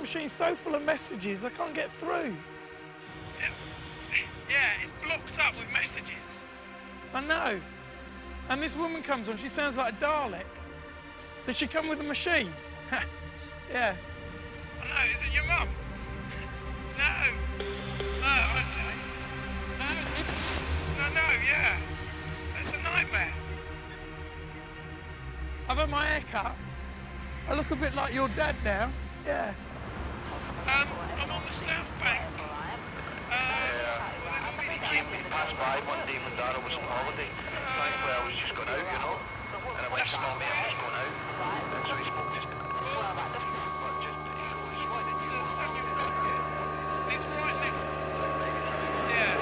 machine's so full of messages, I can't get through. Yeah, it's blocked up with messages. I know. And this woman comes on, she sounds like a Dalek. Does she come with a machine? Yeah. I know, is it your mum? No. Oh, okay. No, yeah. It's a nightmare. I've had my hair cut. I look a bit like your dad now. Yeah. I'm on the south bank. Well, there's all these paintings. Passed by one day when Dara was on holiday. Thankfully, I was just going out, you know. And I went to my mate, I was going out. And so he spoke just... He's right next to me. Yeah.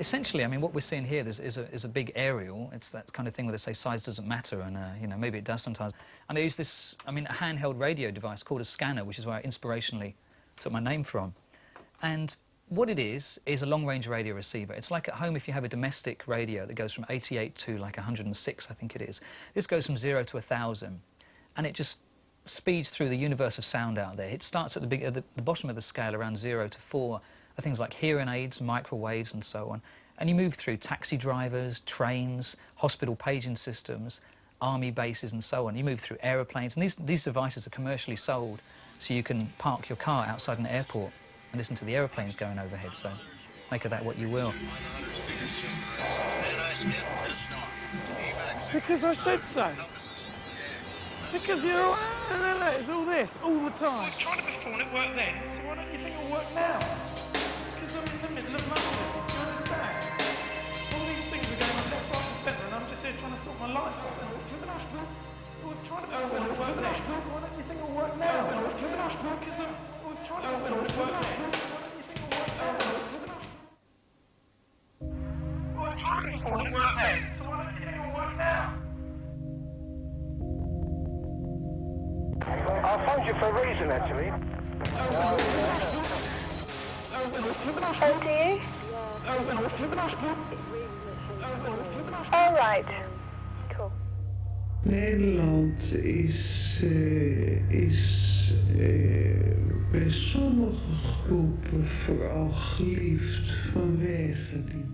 Essentially, I mean, what we're seeing here is a big aerial. It's that kind of thing where they say size doesn't matter, and you know, maybe it does sometimes. And I use this, I mean, a handheld radio device called a scanner, which is where I inspirationally took my name from. And what it is a long-range radio receiver. It's like at home if you have a domestic radio that goes from 88 to like 106, I think it is. This goes from 0 to 1,000, and it just speeds through the universe of sound out there. It starts at the bottom of the scale around 0 to 4. Things like hearing aids, microwaves and so on. And you move through taxi drivers, trains, hospital paging systems, army bases and so on. You move through aeroplanes, and these devices are commercially sold, so you can park your car outside an airport and listen to the aeroplanes going overhead, so make of that what you will. Because I said so. Because you're all, it's all this, all the time. I've tried it before and it worked then, so why don't you think it'll work now? Because I'm in the middle of London, do you understand? All these things are going on left, right and centre, and I'm just here trying to sort my life out. We've tried it before and it worked then, so why don't you think it'll work now? Because we've tried it before and it worked then, so why don't you think it'll work now? We've tried it before and it worked then, so why don't you think it'll work now? I found you for a reason, actually. Oh, do you? All right. Cool. Nederland is bij sommige groepen vooral geliefd vanwege die...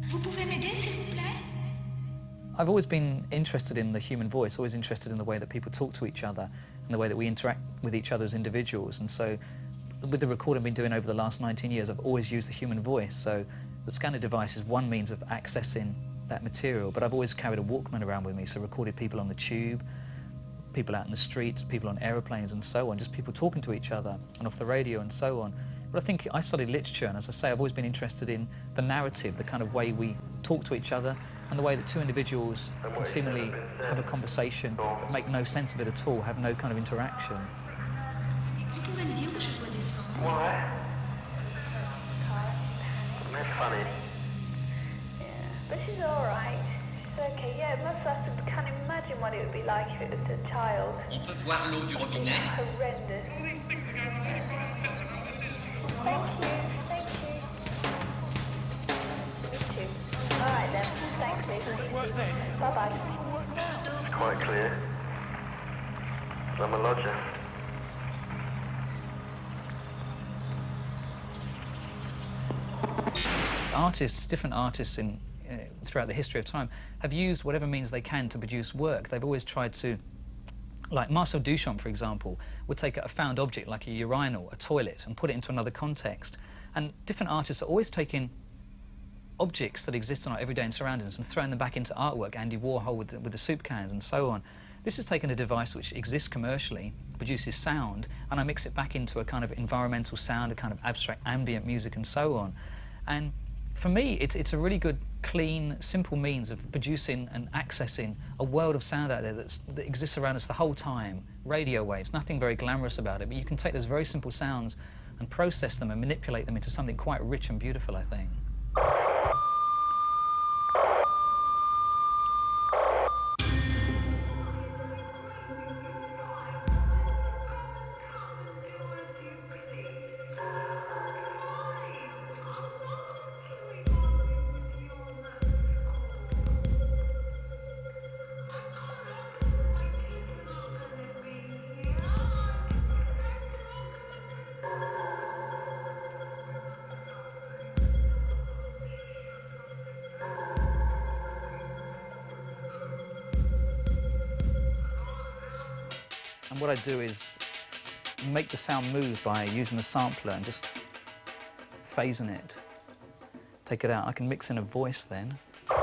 Vous pouvez m'aider, s'il vous plaît? I've always been interested in the human voice, always interested in the way that people talk to each other and the way that we interact with each other as individuals. And so with the recording I've been doing over the last 19 years, I've always used the human voice. So the scanner device is one means of accessing that material, but I've always carried a Walkman around with me, so recorded people on the tube, people out in the streets, people on aeroplanes and so on, just people talking to each other and off the radio and so on. But I think I studied literature, and as I say, I've always been interested in the narrative, the kind of way we talk to each other, and the way that two individuals can seemingly have a conversation but make no sense of it at all, have no kind of interaction. Vous pouvez me dire où je dois descendre? Why? That's funny. Yeah, but she's all right. She's okay. Yeah, it must have to. Can't imagine what it would be like if it was a child. On peut boire l'eau du It's robinet? horrendous. All these things are going on left, right and centre, and I'm just here to sort my Thank life. you. Me too. All right then. Thanks, Liz. Bye bye. It's quite clear. I'm a lodger. Artists, different artists throughout the history of time, have used whatever means they can to produce work. They've always tried to, like Marcel Duchamp, for example, would take a found object like a urinal, a toilet, and put it into another context. And different artists are always taking objects that exist in our everyday surroundings and throwing them back into artwork. Andy Warhol with the soup cans and so on. This has taken a device which exists commercially, produces sound, and I mix it back into a kind of environmental sound, a kind of abstract ambient music and so on. And For me, it's a really good, clean, simple means of producing and accessing a world of sound out there that exists around us the whole time. Radio waves, nothing very glamorous about it, but you can take those very simple sounds and process them and manipulate them into something quite rich and beautiful, I think. And what I do is make the sound move by using the sampler and just phasing it. Take it out. I can mix in a voice then. And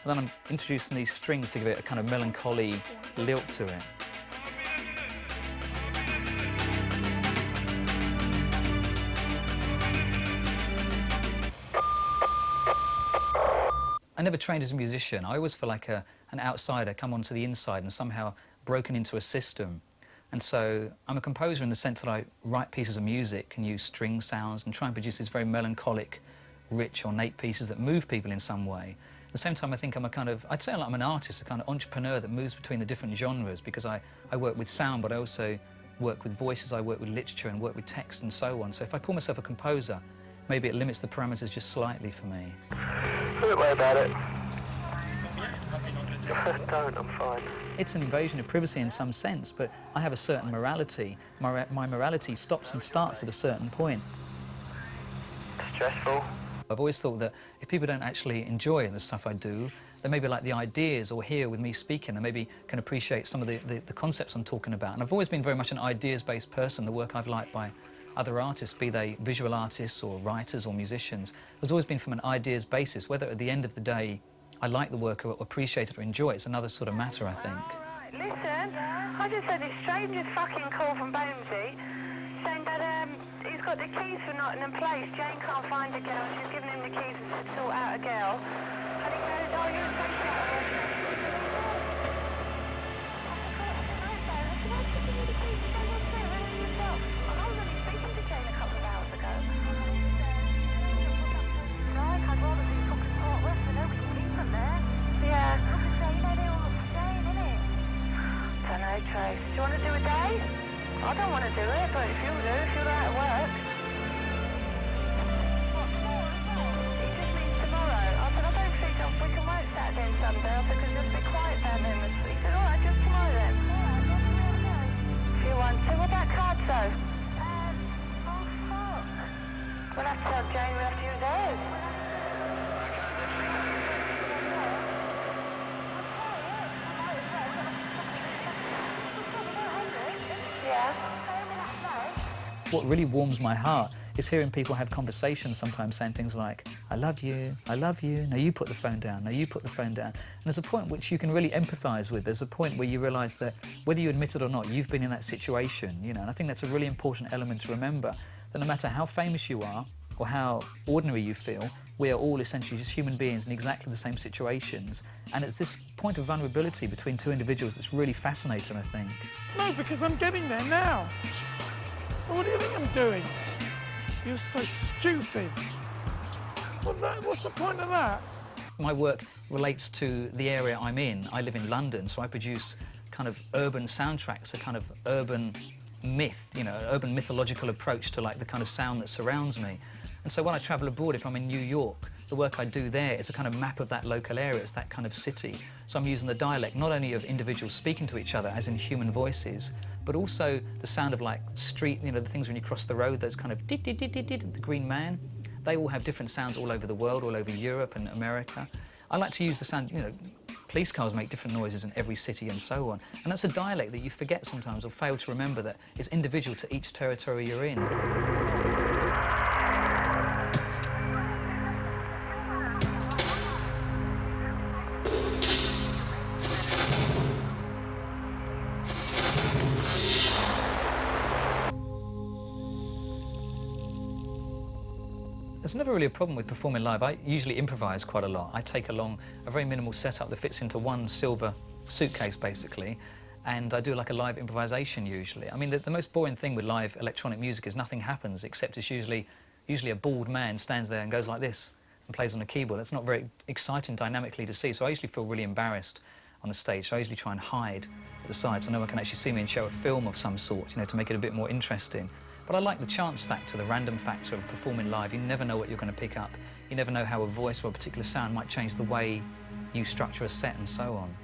then I'm introducing these strings to give it a kind of melancholy lilt to it. I never trained as a musician. I always feel like an outsider, come onto the inside and somehow broken into a system. And so I'm a composer in the sense that I write pieces of music and use string sounds and try and produce these very melancholic, rich, ornate pieces that move people in some way. At the same time, I think I'm a kind of, I'd say I'm an artist, a kind of entrepreneur that moves between the different genres, because I work with sound, but I also work with voices, I work with literature and work with text and so on. So if I call myself a composer, maybe it limits the parameters just slightly for me. Don't worry about it. Don't, I'm fine. It's an invasion of privacy in some sense, but I have a certain morality. My morality stops and starts at a certain point. Stressful. I've always thought that if people don't actually enjoy the stuff I do, they maybe like the ideas or hear with me speaking and maybe can appreciate some of the concepts I'm talking about. And I've always been very much an ideas-based person. The work I've liked by other artists, be they visual artists or writers or musicians, has always been from an ideas basis. Whether at the end of the day I like the work or appreciate it or enjoy it, it's another sort of matter, I think. Right, listen, I just had this strangest fucking call from Bonesy saying that he's got the keys for Nottingham Place. Jane can't find a girl. She's given him the keys and said sort out a girl. And he goes, oh, you're a take out. Trace. Do you want to do a day? I don't want to do it, but if you'll do, if you're out of work. What, tomorrow? He just means tomorrow. I said, I don't think we can work Saturday and Sunday. I said, because it'll be quiet down there. He said, all right, just tomorrow then. If you want to. What about cards though? Oh, fuck. We'll have to tell Jane we'll have to use theirs. What really warms my heart is hearing people have conversations sometimes saying things like, I love you, now you put the phone down, now you put the phone down. And there's a point which you can really empathise with. There's a point where you realise that whether you admit it or not, you've been in that situation, you know, and I think that's a really important element to remember, that no matter how famous you are or how ordinary you feel, we are all essentially just human beings in exactly the same situations. And it's this point of vulnerability between two individuals that's really fascinating, I think. No, because I'm getting there now. What do you think I'm doing? You're so stupid. What's the point of that? My work relates to the area I'm in. I live in London, so I produce kind of urban soundtracks, a kind of urban myth, you know, an urban mythological approach to like the kind of sound that surrounds me. And so when I travel abroad, if I'm in New York, the work I do there is a kind of map of that local area, it's that kind of city. So I'm using the dialect, not only of individuals speaking to each other, as in human voices, but also the sound of like street, you know, the things when you cross the road, those kind of dit-dit-dit-dit-dit, the green man. They all have different sounds all over the world, all over Europe and America. I like to use the sound, you know, police cars make different noises in every city and so on. And that's a dialect that you forget sometimes or fail to remember that is individual to each territory you're in. There's never really a problem with performing live. I usually improvise quite a lot. I take along a very minimal setup that fits into one silver suitcase, basically, and I do like a live improvisation usually. I mean, the most boring thing with live electronic music is nothing happens, except it's usually a bald man stands there and goes like this and plays on a keyboard. That's not very exciting dynamically to see, so I usually feel really embarrassed on the stage, so I usually try and hide at the side so no one can actually see me and show a film of some sort, you know, to make it a bit more interesting. But I like the chance factor, the random factor of performing live. You never know what you're going to pick up. You never know how a voice or a particular sound might change the way you structure a set and so on.